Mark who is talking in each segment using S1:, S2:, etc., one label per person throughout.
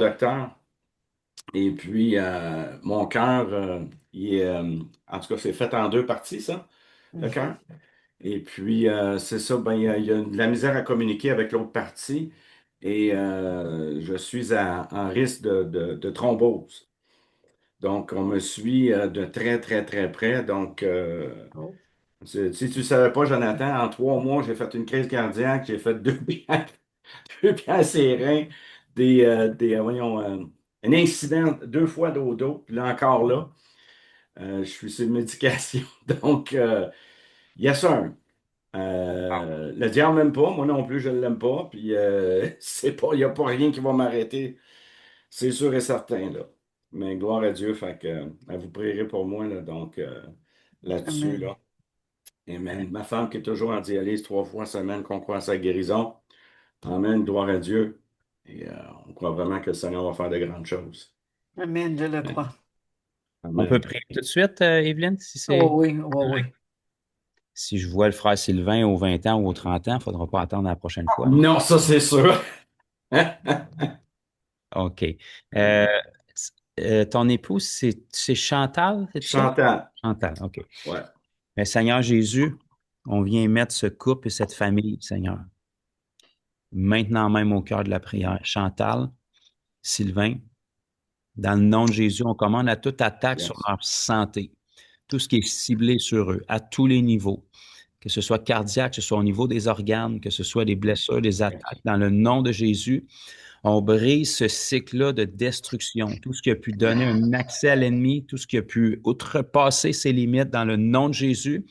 S1: docteur. Et puis, mon cœur, en tout cas, c'est fait en deux parties, ça, le cœur. Et puis, c'est ça, ben, il y a de la misère à communiquer avec l'autre partie. Et je suis en risque de thrombose. Donc, on me suit de très, très, très près. Donc,
S2: Oh,
S1: si tu ne savais pas, Jonathan, en 3 mois, j'ai fait une crise cardiaque, j'ai fait deux pièces, deux pièces reins, voyons, un incident 2 fois d'au-dos, puis là encore là, je suis sur médication. Donc, il y a ça. Le diable m'aime pas, moi non plus, je ne l'aime pas, puis c'est pas, il n'y a pas rien qui va m'arrêter, c'est sûr et certain, là. Mais gloire à Dieu, fait que, vous prierez pour moi, là, donc, là-dessus,
S2: amen.
S1: là. Amen. Ma femme qui est toujours en dialyse 3 fois semaine, qu'on croit à sa guérison. Amen, gloire à Dieu. Et on croit vraiment que le Seigneur va faire de grandes choses.
S2: Amen, je le
S1: Amen.
S2: crois.
S3: On peut
S1: Amen.
S3: prier tout de suite, Evelyne, si
S2: Oh
S3: c'est
S2: oui, oh oui.
S3: si je vois le frère Sylvain aux 20 ans ou aux 30 ans, il ne faudra pas attendre la prochaine fois.
S1: Non, ça c'est sûr.
S3: OK. Euh, Ton épouse, c'est Chantal, c'est ça?
S1: Chantal.
S3: Chantal, OK.
S1: Ouais.
S3: Mais Seigneur Jésus, on vient mettre ce couple et cette famille, Seigneur, maintenant même au cœur de la prière. Chantal, Sylvain, dans le nom de Jésus, on commande à toute attaque sur
S1: Yes.
S3: leur santé, tout ce qui est ciblé sur eux, à tous les niveaux, que ce soit cardiaque, que ce soit au niveau des organes, que ce soit des blessures, des attaques,
S1: Yes.
S3: dans le nom de Jésus, on brise ce cycle-là de destruction, tout ce qui a pu donner un accès à l'ennemi, tout ce qui a pu outrepasser ses limites dans le nom de Jésus,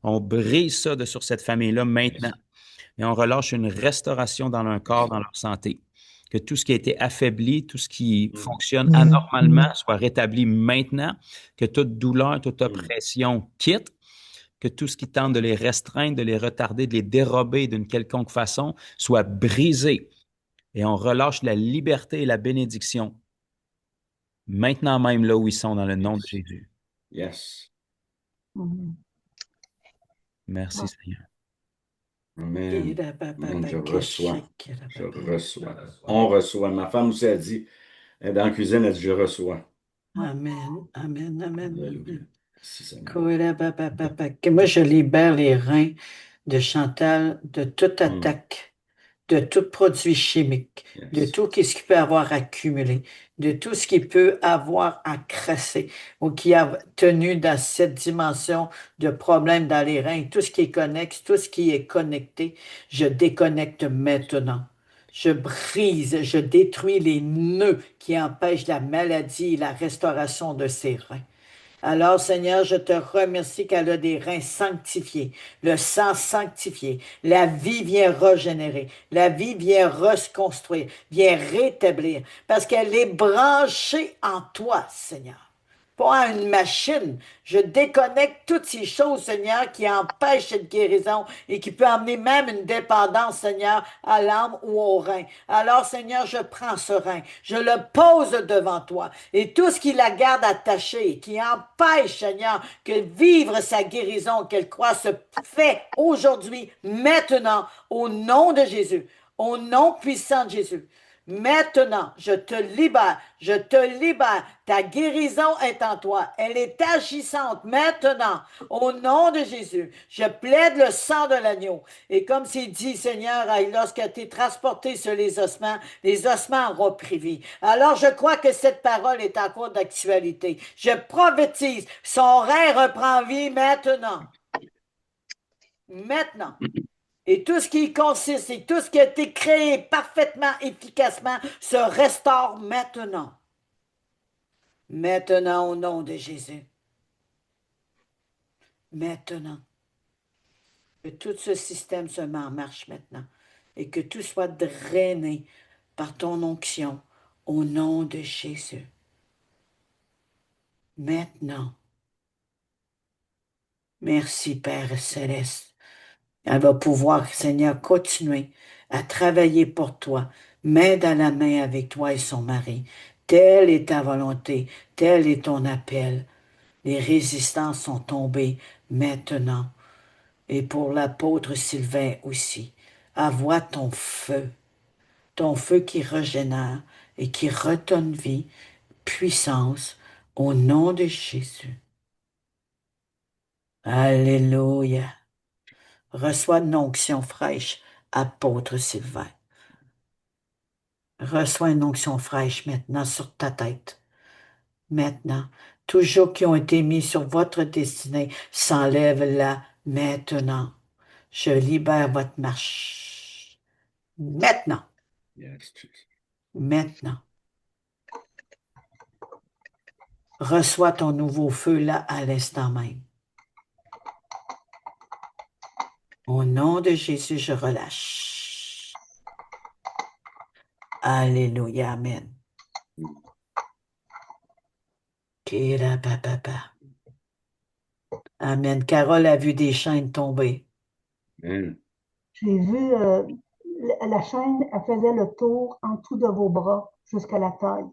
S3: on brise ça sur cette famille-là maintenant
S1: Yes.
S3: et on relâche une restauration dans leur corps,
S1: Yes.
S3: dans leur santé. Que tout ce qui a été affaibli, tout ce qui
S1: Mm.
S3: fonctionne anormalement soit rétabli maintenant, que toute douleur, toute
S1: Mm.
S3: oppression quitte, que tout ce qui tente de les restreindre, de les retarder, de les dérober d'une quelconque façon soit brisé. Et on relâche la liberté et la bénédiction maintenant même là où ils sont dans le nom de
S1: Yes.
S3: Jésus.
S1: Yes.
S2: Mhm.
S3: Merci Seigneur.
S1: Amen. Amen. Je reçois. Je
S2: Kira-ba-ba-ka-shake-kira-ba-ba.
S1: reçois. On reçoit. Ma femme aussi a dit, elle est dans la cuisine, elle dit, je reçois.
S2: Amen, amen, amen,
S1: Alléluia.
S2: amen.
S1: Merci Seigneur.
S2: Kira-ba-ba-ba-ba. Que moi, je libère les reins de Chantal de toute
S1: Mm.
S2: attaque, de tout produit chimique, de
S1: Yes.
S2: tout ce qui peut avoir accumulé, de tout ce qui peut avoir à crasser ou qui a tenu dans cette dimension de problème dans les reins, tout ce qui est connexe, tout ce qui est connecté, je déconnecte maintenant. Je brise, je détruis les nœuds qui empêchent la maladie et la restauration de ces reins. Alors, Seigneur, je te remercie qu'elle a des reins sanctifiés, le sang sanctifié. La vie vient régénérer, la vie vient reconstruire, vient rétablir, parce qu'elle est branchée en toi, Seigneur. Pas à une machine. Je déconnecte toutes ces choses, Seigneur, qui empêchent cette guérison et qui peut amener même une dépendance, Seigneur, à l'âme ou au rein. Alors, Seigneur, je prends ce rein, je le pose devant toi et tout ce qui la garde attachée, qui empêche, Seigneur, que vivre sa guérison, qu'elle croit se fait aujourd'hui, maintenant, au nom de Jésus, au nom puissant de Jésus. Maintenant, je te libère, je te libère. Ta guérison est en toi. Elle est agissante maintenant, au nom de Jésus. Je plaide le sang de l'agneau. Et comme c'est dit, Seigneur, lorsque tu es transporté sur les ossements auront pris vie. Alors, je crois que cette parole est encore d'actualité. Je prophétise, son rein reprend vie maintenant. Maintenant. Et tout ce qui y consiste et tout ce qui a été créé parfaitement, efficacement, se restaure maintenant. Maintenant, au nom de Jésus. Maintenant. Que tout ce système se met en marche maintenant. Et que tout soit drainé par ton onction. Au nom de Jésus. Maintenant. Merci, Père Céleste. Elle va pouvoir, Seigneur, continuer à travailler pour toi, main dans la main avec toi et son mari. Telle est ta volonté, tel est ton appel. Les résistances sont tombées maintenant. Et pour l'apôtre Sylvain aussi. Envoie ton feu qui régénère et qui redonne vie, puissance, au nom de Jésus. Alléluia. Reçois une onction fraîche, apôtre Sylvain. Reçois une onction fraîche maintenant sur ta tête. Maintenant, tous jours qui ont été mis sur votre destinée, s'enlève là maintenant. Je libère votre marche. Maintenant,
S1: Yes, Jesus.
S2: maintenant. Reçois ton nouveau feu là à l'instant même. Au nom de Jésus, je relâche. Alléluia, Amen. Kira papa. Amen. Carole a vu des chaînes tomber.
S1: Amen.
S4: J'ai vu la chaîne, elle faisait le tour en dessous de vos bras jusqu'à la taille.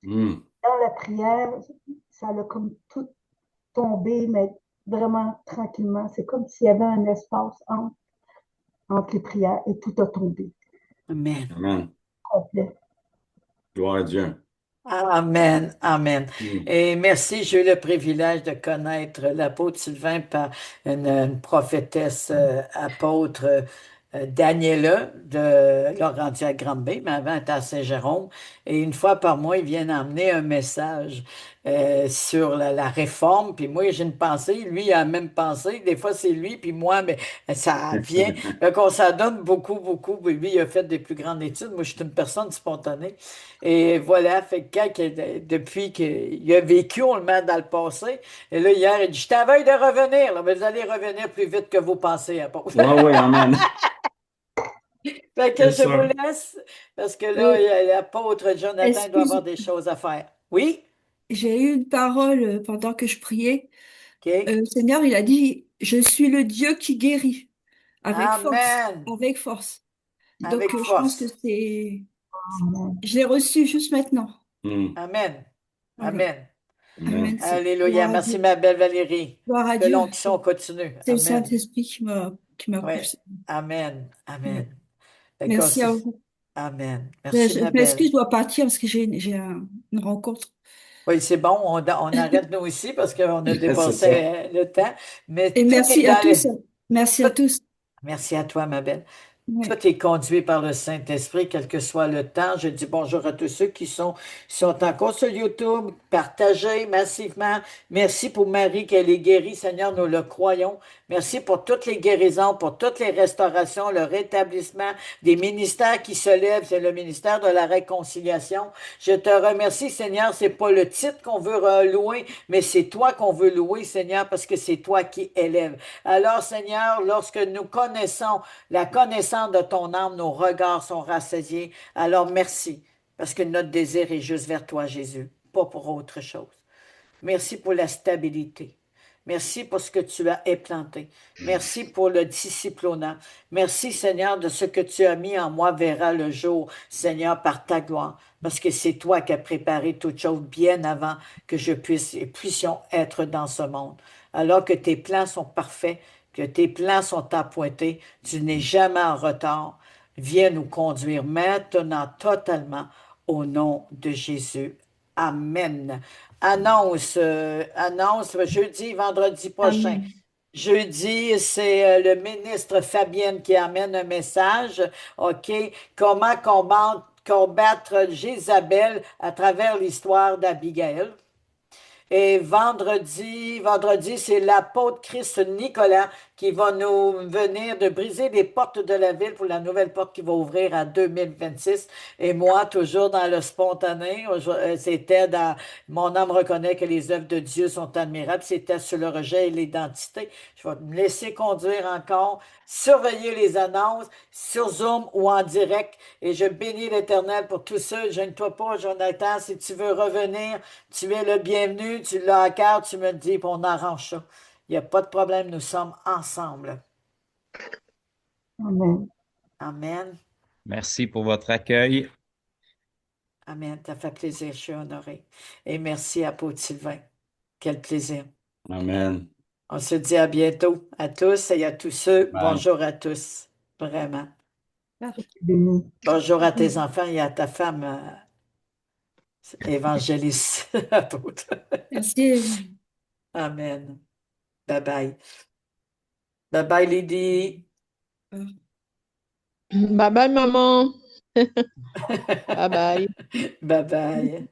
S1: Mm.
S4: Dans la prière, ça a comme tout tombé, mais vraiment tranquillement. C'est comme s'il y avait un espace entre les prières et tout a tombé
S2: Amen.
S1: Amen.
S4: complet.
S1: Gloire à Dieu.
S2: Amen, amen.
S1: Mm.
S2: Et merci, j'ai eu le privilège de connaître l'apôtre Sylvain par une prophétesse apôtre Daniela de Laurentière Granby, mais avant elle était à Saint-Jérôme. Et une fois par mois, ils viennent emmener un message sur la réforme. Puis moi, j'ai une pensée, lui il a la même pensée. Des fois, c'est lui, puis moi, mais ça vient. Donc, on s'adonne beaucoup, beaucoup. Puis lui, il a fait des plus grandes études. Moi, je suis une personne spontanée. Et voilà, fait que depuis qu'il a vécu, on le met dans le passé. Et là, hier, il dit, je t'avais de revenir. Là, mais vous allez revenir plus vite que vous pensez, apôtre.
S1: Ouais, ouais, Amen.
S2: Fait que
S1: Yes,
S2: je vous
S1: sir.
S2: laisse, parce que là, l'apôtre Jonathan doit avoir
S5: Excuse,
S2: des choses à faire. Oui?
S5: j'ai eu une parole pendant que je priais.
S2: OK.
S5: Le Seigneur, il a dit, je suis le Dieu qui guérit avec force,
S2: Amen.
S5: avec force.
S2: Avec
S5: Donc, je pense que
S2: force.
S4: Amen.
S5: je l'ai reçu juste maintenant.
S1: Mm.
S2: Amen.
S5: Voilà.
S2: Amen.
S1: Amen.
S5: Amen.
S2: Alléluia.
S5: Gloire à
S2: Merci,
S5: Dieu.
S2: ma belle Valérie.
S5: Gloire à
S2: Que
S5: Dieu.
S2: l'onction continue.
S5: C'est le
S2: Amen.
S5: Saint-Esprit qui m'a
S2: Oui.
S5: poussé.
S2: Amen.
S5: Ouais.
S2: Amen. Fait qu'on
S5: Merci
S2: se-
S5: à vous.
S2: Amen.
S5: Je
S2: Merci, ma
S5: m'excuse,
S2: belle.
S5: je dois partir parce que une rencontre.
S2: Oui, c'est bon, on arrête nous aussi parce qu'on a
S1: C'est
S2: dépassé
S1: ça.
S2: le temps. Mais
S5: Et
S2: tout est
S5: merci à
S2: dans
S5: tous.
S2: les...
S5: Merci à
S2: tout-
S5: tous.
S2: Merci à toi, ma belle.
S5: Ouais.
S2: Tout est conduit par le Saint-Esprit, quel que soit le temps. Je dis bonjour à tous ceux qui sont encore sur YouTube. Partagez massivement. Merci pour Marie qu'elle est guérie, Seigneur, nous le croyons. Merci pour toutes les guérisons, pour toutes les restaurations, le rétablissement des ministères qui se lèvent. C'est le ministère de la réconciliation. Je te remercie, Seigneur. C'est pas le titre qu'on veut louer, mais c'est toi qu'on veut louer, Seigneur, parce que c'est toi qui élèves. Alors, Seigneur, lorsque nous connaissons la connaissance de ton âme, nos regards sont rassasiés. Alors merci, parce que notre désir est juste vers toi, Jésus, pas pour autre chose. Merci pour la stabilité. Merci pour ce que tu as implanté. Merci pour le disciplonat. Merci, Seigneur, de ce que tu as mis en moi verra le jour, Seigneur, par ta gloire. Parce que c'est toi qui as préparé toute chose bien avant que puissions être dans ce monde. Alors que tes plans sont parfaits, que tes plans sont appointés, tu n'es jamais en retard. Viens nous conduire maintenant totalement au nom de Jésus. Amen. Annonce jeudi, vendredi prochain.
S5: Amen.
S2: Jeudi, c'est le ministre Fabienne qui amène un message. OK? Comment combattre Jézabel à travers l'histoire d'Abigail. Et vendredi, c'est l'apôtre Christ Nicolas qui va nous venir de briser les portes de la ville pour la nouvelle porte qui va ouvrir en 2026. Et moi, toujours dans le spontané, c'était dans Mon âme reconnaît que les œuvres de Dieu sont admirables. C'était sur le rejet et l'identité. Je vais me laisser conduire encore, surveiller les annonces sur Zoom ou en direct. Et je bénis l'Éternel pour tous ceux. Gêne-toi pas, Jonathan, si tu veux revenir. Tu es le bienvenu, tu l'as à cœur, tu me le dis, puis on arrange ça. Il n'y a pas de problème, nous sommes ensemble.
S4: Amen.
S2: Amen.
S3: Merci pour votre accueil.
S2: Amen. Ça fait plaisir, je suis honoré. Et merci à Paul Sylvain. Quel plaisir.
S1: Amen.
S2: On se dit à bientôt à tous et à tous ceux.
S1: Bye.
S2: Bonjour à tous. Vraiment.
S4: Béni.
S2: Bonjour à tes enfants et à ta femme. Évangéliste apôtre.
S5: Merci.
S2: Amen. Bye bye. Bye bye, Lydie.
S6: Bye bye, maman. Bye bye.
S2: Bye bye.